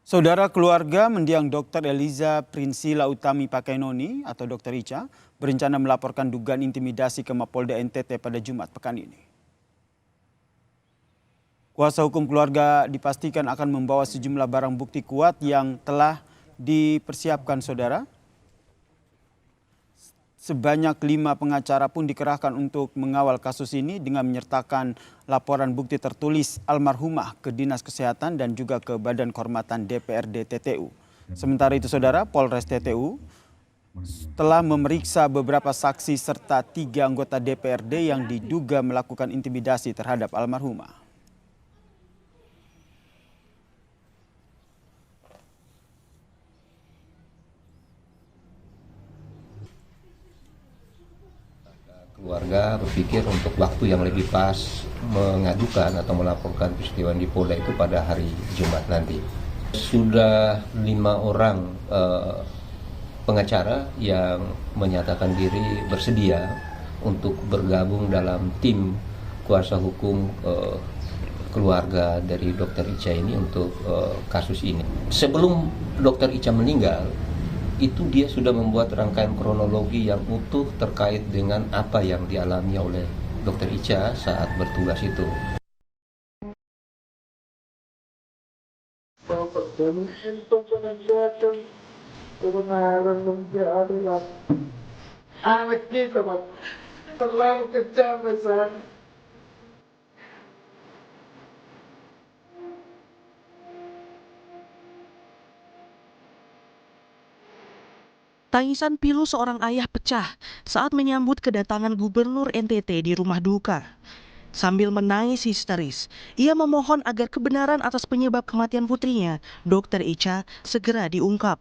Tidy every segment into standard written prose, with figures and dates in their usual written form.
Saudara keluarga mendiang Dr. Eliza Prinsila Utami Pakainoni atau Dr. Ica berencana melaporkan dugaan intimidasi ke Mapolda NTT pada Jumat pekan ini. Kuasa hukum keluarga dipastikan akan membawa sejumlah barang bukti kuat yang telah dipersiapkan saudara. Sebanyak 5 pengacara pun dikerahkan untuk mengawal kasus ini dengan menyertakan laporan bukti tertulis almarhumah ke Dinas Kesehatan dan juga ke Badan Kehormatan DPRD TTU. Sementara itu saudara, Polres TTU telah memeriksa beberapa saksi serta 3 anggota DPRD yang diduga melakukan intimidasi terhadap almarhumah. Keluarga berpikir untuk waktu yang lebih pas mengadukan atau melaporkan peristiwa di Polda itu pada hari Jumat nanti. Sudah 5 orang pengacara yang menyatakan diri bersedia untuk bergabung dalam tim kuasa hukum keluarga dari Dr. Ica ini untuk kasus ini. Sebelum Dr. Ica meninggal, itu dia sudah membuat rangkaian kronologi yang utuh terkait dengan apa yang dialami oleh Dr. Ica saat bertugas itu. Anak kita terlalu kejam besar. Tangisan pilu seorang ayah pecah saat menyambut kedatangan Gubernur NTT di rumah duka. Sambil menangis histeris, ia memohon agar kebenaran atas penyebab kematian putrinya, Dr. Ica, segera diungkap.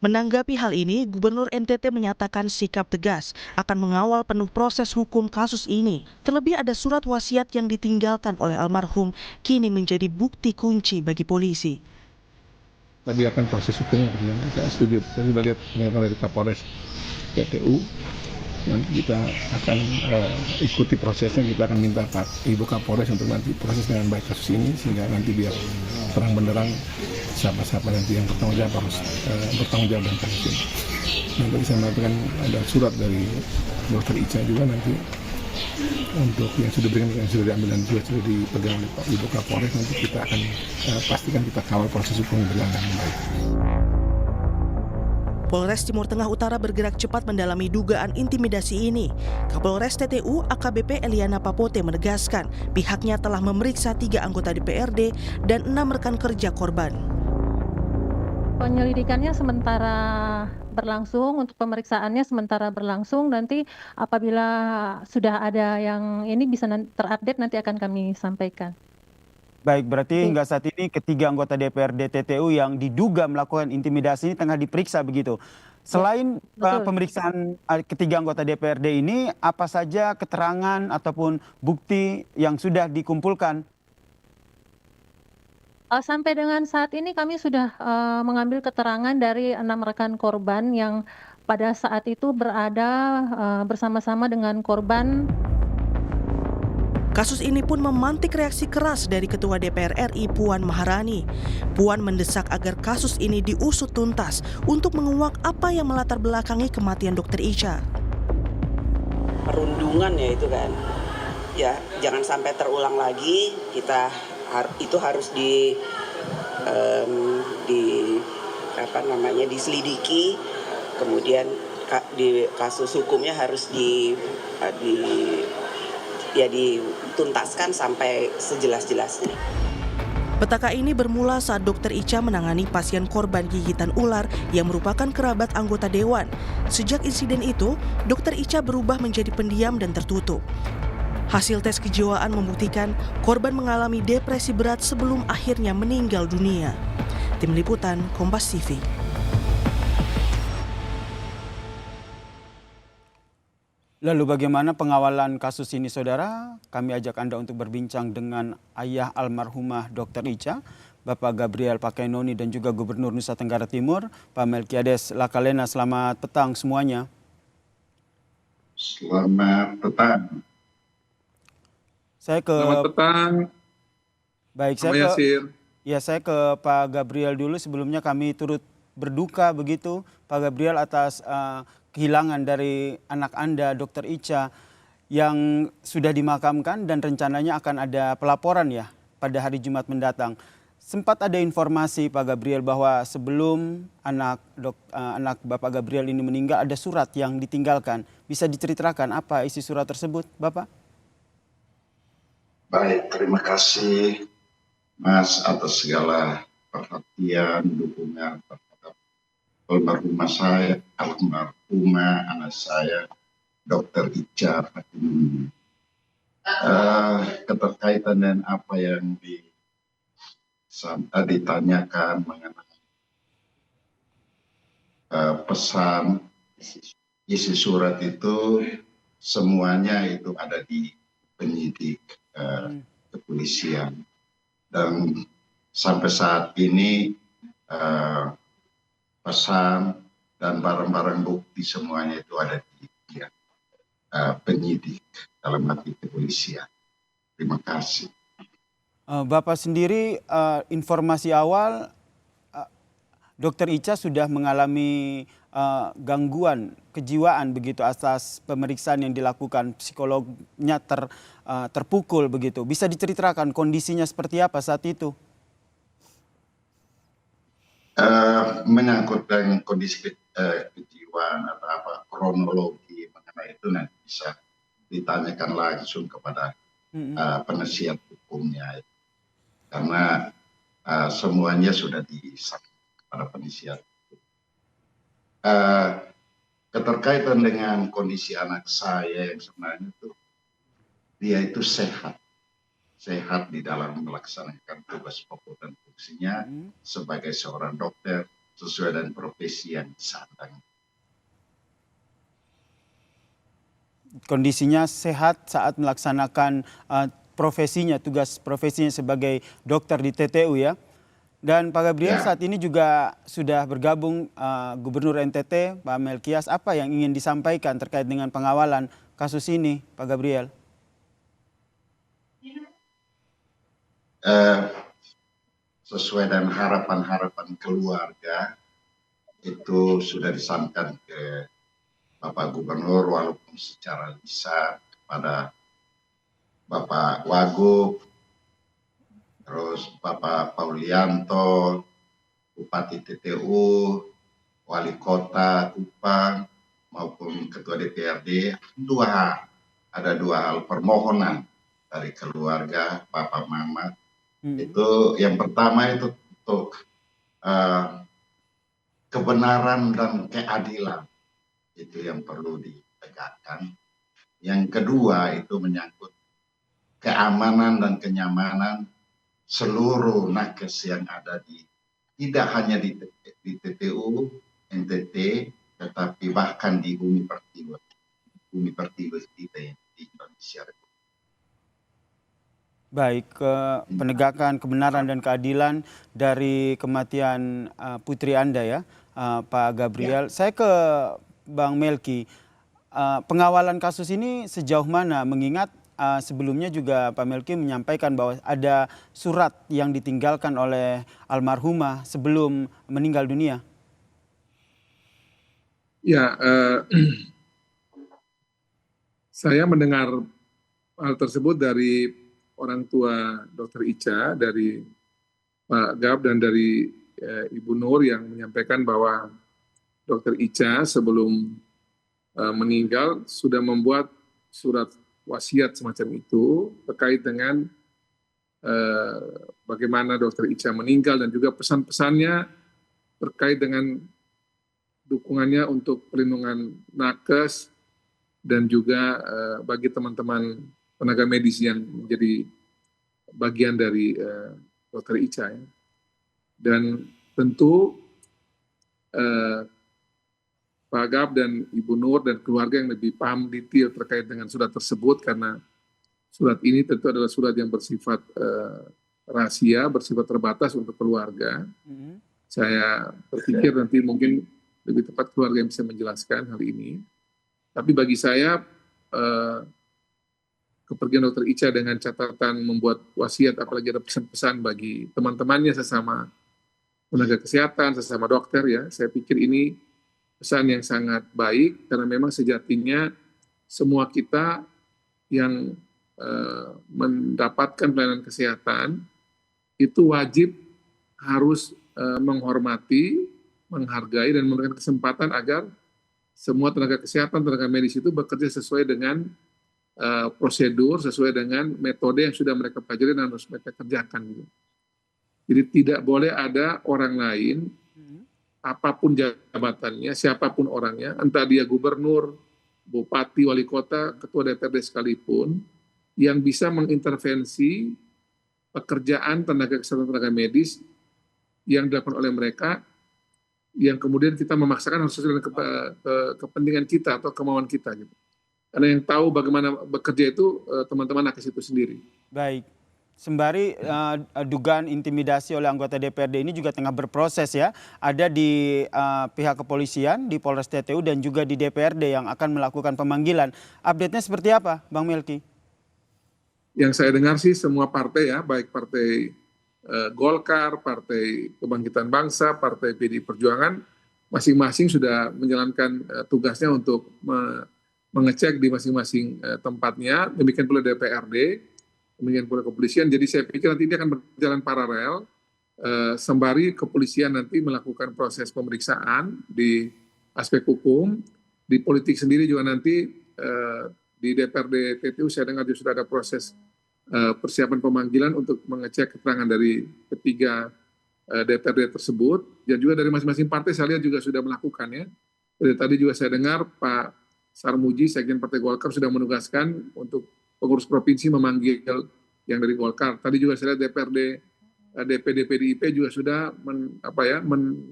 Menanggapi hal ini, Gubernur NTT menyatakan sikap tegas akan mengawal penuh proses hukum kasus ini. Terlebih ada surat wasiat yang ditinggalkan oleh almarhum kini menjadi bukti kunci bagi polisi. Tadi akan proses hukumnya, kita setuju. Saya sudah lihat pernyataan dari Kapolres TTU. Nanti kita akan ikuti prosesnya. Kita akan minta Pak Ibu Kapolres untuk nanti proses dengan baik kasus ini, sehingga nanti biar terang benderang siapa-siapa nanti yang bertanggung jawab harus bertanggung jawab dalam kasus ini. Nanti saya mengatakan ada surat dari Dr. Ica juga nanti untuk yang sudah berikan, yang sudah diambil dan juga sudah dipegang oleh Pak Ibu Kapolres. Nanti kita akan pastikan kita kawal proses hukum yang berjalan dengan baik. Polres Timur Tengah Utara bergerak cepat mendalami dugaan intimidasi ini. Kapolres TTU AKBP Eliana Papote menegaskan pihaknya telah memeriksa 3 anggota DPRD dan 6 rekan kerja korban. Penyelidikannya sementara berlangsung, untuk pemeriksaannya sementara berlangsung. Nanti apabila sudah ada yang ini bisa terupdate, nanti akan kami sampaikan. Baik, berarti hingga saat ini ketiga anggota DPRD TTU yang diduga melakukan intimidasi ini tengah diperiksa begitu. Selain pemeriksaan ketiga anggota DPRD ini, apa saja keterangan ataupun bukti yang sudah dikumpulkan? Sampai dengan saat ini kami sudah mengambil keterangan dari 6 rekan korban yang pada saat itu berada bersama-sama dengan korban. Kasus ini pun memantik reaksi keras dari Ketua DPR RI Puan Maharani. Puan mendesak agar kasus ini diusut tuntas untuk menguak apa yang melatar belakangi kematian Dr. Ica. Perundungan ya itu kan, ya jangan sampai terulang lagi. Itu harus diselidiki, kemudian di kasus hukumnya harus dituntaskan sampai sejelas-jelasnya. Petaka ini bermula saat Dr. Ica menangani pasien korban gigitan ular yang merupakan kerabat anggota dewan. Sejak insiden itu, Dr. Ica berubah menjadi pendiam dan tertutup. Hasil tes kejiwaan membuktikan korban mengalami depresi berat sebelum akhirnya meninggal dunia. Tim Liputan Kompas TV. Lalu bagaimana pengawalan kasus ini saudara? Kami ajak Anda untuk berbincang dengan ayah almarhumah Dr. Ica, Bapak Gabriel Pakainoni dan juga Gubernur Nusa Tenggara Timur, Pak Melkiades Lakalena. Selamat petang semuanya. Selamat petang. Selamat petang. Baik, saya ke Ya, saya ke Pak Gabriel dulu. Sebelumnya kami turut berduka begitu, Pak Gabriel, atas kehilangan dari anak Anda, Dr. Icha, yang sudah dimakamkan dan rencananya akan ada pelaporan ya pada hari Jumat mendatang. Sempat ada informasi Pak Gabriel bahwa sebelum anak Bapak Gabriel ini meninggal ada surat yang ditinggalkan. Bisa diceritakan apa isi surat tersebut, Bapak? Baik, terima kasih Mas atas segala perhatian, dukungan terhadap almarhumah anak saya, Dr. Icha Fatimah. Keterkaitan dengan apa yang ditanyakan mengenai pesan isi surat itu, semuanya itu ada di penyidik kepolisian, dan sampai saat ini pesan dan barang-barang bukti semuanya itu ada di penyidik dalam hati kepolisian. Terima kasih. Bapak sendiri, informasi awal Dr. Icha sudah mengalami gangguan kejiwaan begitu atas pemeriksaan yang dilakukan, psikolognya terpukul begitu. Bisa diceritakan kondisinya seperti apa saat itu? Menyangkut dengan kondisi kejiwaan atau apa kronologi mengenai itu nanti bisa ditanyakan langsung kepada penasihat hukumnya, karena semuanya sudah disampaikan kepada penasihat. Keterkaitan dengan kondisi anak saya yang sebenarnya itu, dia itu sehat di dalam melaksanakan tugas pokok dan fungsinya sebagai seorang dokter sesuai dengan profesi yang disandang. Kondisinya sehat saat melaksanakan profesinya, tugas profesinya sebagai dokter di TTU ya. Dan Pak Gabriel, saat ini juga sudah bergabung Gubernur NTT, Pak Melkias. Apa yang ingin disampaikan terkait dengan pengawalan kasus ini, Pak Gabriel? Sesuai dengan harapan-harapan keluarga, itu sudah disampaikan ke Bapak Gubernur walaupun secara lisan, kepada Bapak Wagub, terus Bapak Paulianto, Bupati TTU, Wali Kota Kupang, maupun Ketua DPRD. Ada dua hal permohonan dari keluarga Bapak Mamat. Itu yang pertama itu untuk kebenaran dan keadilan, itu yang perlu ditegakkan. Yang kedua itu menyangkut keamanan dan kenyamanan seluruh nakes yang ada tidak hanya di TTU NTT, tetapi bahkan di bumi pertiwi kita di Indonesia. Baik, penegakan kebenaran dan keadilan dari kematian putri Anda ya, Pak Gabriel. Ya. Saya ke Bang Melki, pengawalan kasus ini sejauh mana, mengingat sebelumnya juga Pak Melki menyampaikan bahwa ada surat yang ditinggalkan oleh almarhumah sebelum meninggal dunia. Ya, saya mendengar hal tersebut dari orang tua Dr. Icha, dari Pak Gab dan dari Ibu Nur yang menyampaikan bahwa Dr. Icha sebelum meninggal sudah membuat surat wasiat semacam itu terkait dengan bagaimana Dr. Icha meninggal, dan juga pesan-pesannya terkait dengan dukungannya untuk perlindungan nakes dan juga bagi teman-teman tenaga medis yang menjadi bagian dari Dr. Icha. Ya. Dan tentu Pak Gab dan Ibu Nur dan keluarga yang lebih paham detail terkait dengan surat tersebut, karena surat ini tentu adalah surat yang bersifat rahasia, bersifat terbatas untuk keluarga. Saya berpikir nanti mungkin lebih tepat keluarga yang bisa menjelaskan hal ini. Tapi bagi saya kepergian Dr. Icha dengan catatan membuat wasiat, apalagi ada pesan-pesan bagi teman-temannya sesama tenaga kesehatan, sesama dokter ya. Saya pikir ini pesan yang sangat baik karena memang sejatinya semua kita yang mendapatkan pelayanan kesehatan itu wajib harus menghormati, menghargai dan memberikan kesempatan agar semua tenaga kesehatan, tenaga medis itu bekerja sesuai dengan prosedur, sesuai dengan metode yang sudah mereka pelajari dan harus mereka kerjakan. Gitu. Jadi tidak boleh ada orang lain, apapun jabatannya, siapapun orangnya, entah dia gubernur, bupati, wali kota, ketua DPRD sekalipun, yang bisa mengintervensi pekerjaan tenaga kesehatan, tenaga medis yang dilakukan oleh mereka, yang kemudian kita memaksakan harus sesuai dengan kepentingan kita atau kemauan kita gitu. Karena yang tahu bagaimana bekerja itu teman-teman nakes itu sendiri. Baik, sembari dugaan intimidasi oleh anggota DPRD ini juga tengah berproses ya. Ada di pihak kepolisian, di Polres TTU dan juga di DPRD yang akan melakukan pemanggilan. Update-nya seperti apa, Bang Melki? Yang saya dengar sih semua partai ya, baik partai Golkar, Partai Kebangkitan Bangsa, Partai PDI Perjuangan, masing-masing sudah menjalankan tugasnya untuk mengecek di masing-masing tempatnya, demikian pula DPRD, demikian pula kepolisian. Jadi saya pikir nanti ini akan berjalan paralel, sembari kepolisian nanti melakukan proses pemeriksaan di aspek hukum, di politik sendiri juga nanti di DPRD TTU saya dengar juga sudah ada proses persiapan pemanggilan untuk mengecek keterangan dari ketiga DPRD tersebut, dan juga dari masing-masing partai saya lihat juga sudah melakukan ya. Dari tadi juga saya dengar Pak Sarmuji, Sekjen Partai Golkar sudah menugaskan untuk pengurus provinsi memanggil yang dari Golkar. Tadi juga saya lihat DPRD, DPD PDIP juga sudah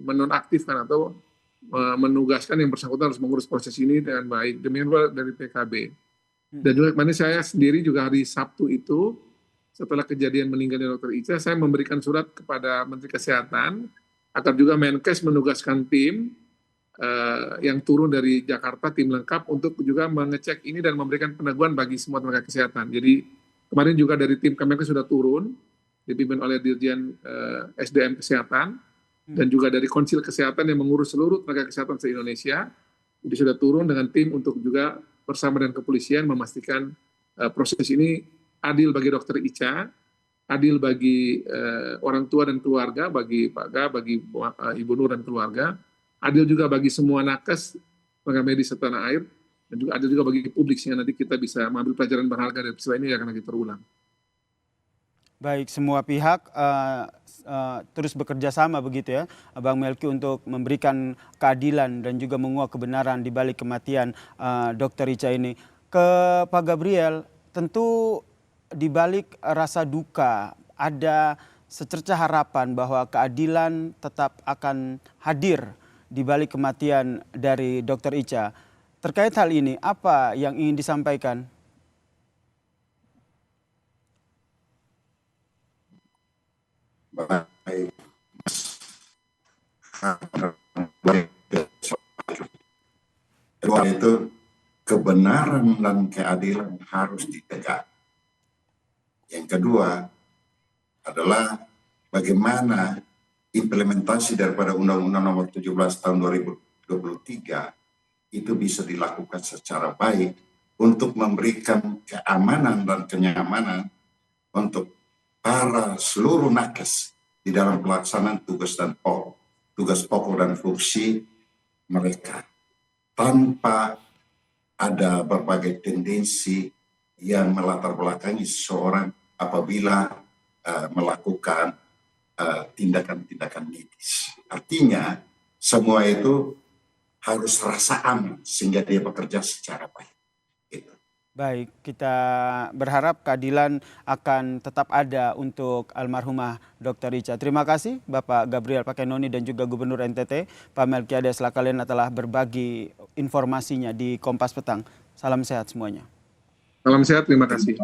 menonaktifkan atau menugaskan yang bersangkutan harus mengurus proses ini dengan baik. Demikian pula dari PKB. Dan juga kemarin saya sendiri juga hari Sabtu itu, setelah kejadian meninggalnya Dr. Icha, saya memberikan surat kepada Menteri Kesehatan agar juga Menkes menugaskan tim yang turun dari Jakarta, tim lengkap untuk juga mengecek ini dan memberikan peneguhan bagi semua tenaga kesehatan. Jadi kemarin juga dari tim Kemenkes sudah turun, dipimpin oleh Dirjen SDM Kesehatan, dan juga dari Konsil Kesehatan yang mengurus seluruh tenaga kesehatan se-Indonesia. Jadi sudah turun dengan tim untuk juga bersama dengan kepolisian memastikan proses ini adil bagi Dr. Icha, adil bagi orang tua dan keluarga, bagi Pak Ga, bagi Ibu Nur dan keluarga, adil juga bagi semua nakes, tenaga medis setanah air, dan juga adil juga bagi publik sehingga nanti kita bisa mengambil pelajaran berharga dari peristiwa ini yang akan lagi terulang. Baik, semua pihak terus bekerja sama begitu ya, Bang Melki, untuk memberikan keadilan dan juga menguak kebenaran di balik kematian Dr. Icha ini. Ke Pak Gabriel, tentu di balik rasa duka ada secercah harapan bahwa keadilan tetap akan hadir di balik kematian dari Dr. Icha. Terkait hal ini, apa yang ingin disampaikan? Baik. Kedua itu kebenaran dan keadilan harus ditegak. Yang kedua adalah bagaimana implementasi daripada Undang-Undang Nomor 17 Tahun 2023 itu bisa dilakukan secara baik untuk memberikan keamanan dan kenyamanan untuk para seluruh nakes di dalam pelaksanaan tugas pokok dan fungsi mereka, tanpa ada berbagai tendensi yang melatar belakangi seseorang apabila melakukan tindakan-tindakan medis. Artinya semua itu harus rasa aman sehingga dia bekerja secara baik. Baik, kita berharap keadilan akan tetap ada untuk almarhumah Dr. Icha. Terima kasih Bapak Gabriel Pakenoni dan juga Gubernur NTT, Pak Melkiades Lakalena telah berbagi informasinya di Kompas Petang. Salam sehat semuanya. Salam sehat, terima kasih.